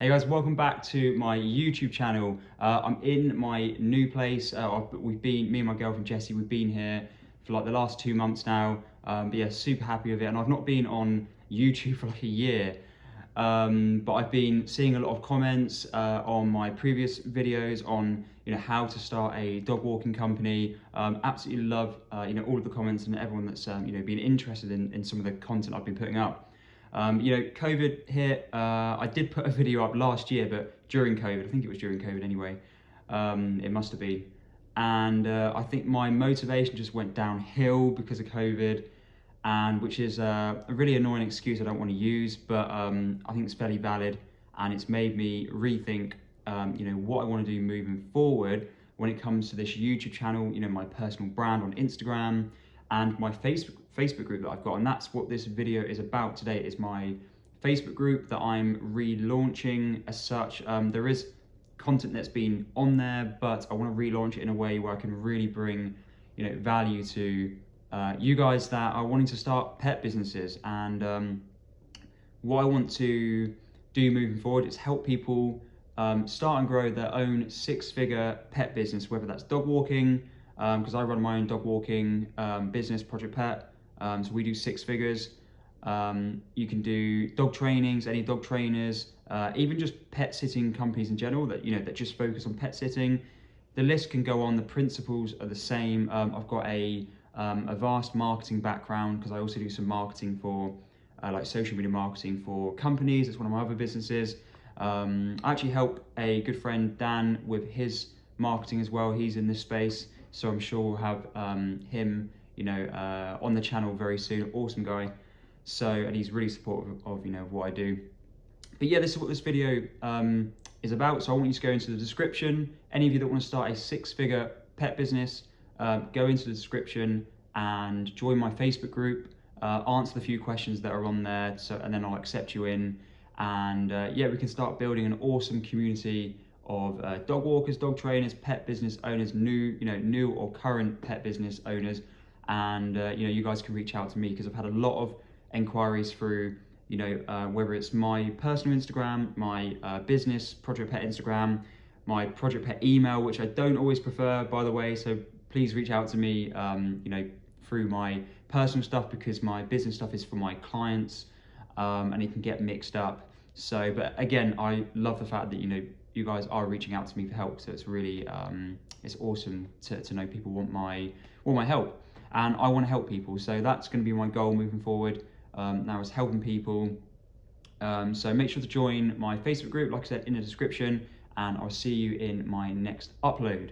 Hey guys, welcome back to my YouTube channel. I'm in my new place. Me and my girlfriend Jessie, we've been here for like the last 2 months now. But yeah, super happy with it. And I've not been on YouTube for like a year. But I've been seeing a lot of comments on my previous videos on how to start a dog walking company. Absolutely love all of the comments and everyone that's been interested in some of the content I've been putting up. COVID hit. I did put a video up last year, but during COVID, I think it was during COVID anyway. It must have been. And I think my motivation just went downhill because of COVID, and which is a really annoying excuse I don't want to use, but I think it's fairly valid, and it's made me rethink, what I want to do moving forward when it comes to this YouTube channel, my personal brand on Instagram, and my Facebook group that I've got. And that's what this video is about today, is my Facebook group that I'm relaunching as such. There is content that's been on there, but I want to relaunch it in a way where I can really bring value to you guys that are wanting to start pet businesses. And what I want to do moving forward is help people start and grow their own six-figure pet business, whether that's dog walking, because I run my own dog walking business, Project Pet. So we do six figures. You can do dog trainings, any dog trainers, even just pet sitting companies in general that just focus on pet sitting. The list can go on. The principles are the same. I've got a vast marketing background because I also do some marketing for like social media marketing for companies. It's one of my other businesses. I actually help a good friend Dan with his marketing as well. He's in this space, so I'm sure we'll have him on the channel very soon. Awesome guy. So, and he's really supportive of what I do. But yeah, this is what this video is about. So I want you to go into the description. Any of you that want to start a six-figure pet business, go into the description and join my Facebook group. Answer the few questions that are on there, and then I'll accept you in. And yeah, we can start building an awesome community of dog walkers, dog trainers, pet business owners, new or current pet business owners. And you guys can reach out to me because I've had a lot of inquiries through whether it's my personal Instagram, my business Project Pet Instagram, my Project Pet email, which I don't always prefer, by the way. So please reach out to me, through my personal stuff, because my business stuff is for my clients, and it can get mixed up. So, but again, I love the fact that you guys are reaching out to me for help. So it's really it's awesome to know people want my help, and I want to help people. So that's going to be my goal moving forward. Now is helping people. So make sure to join my Facebook group, like I said, in the description, and I'll see you in my next upload.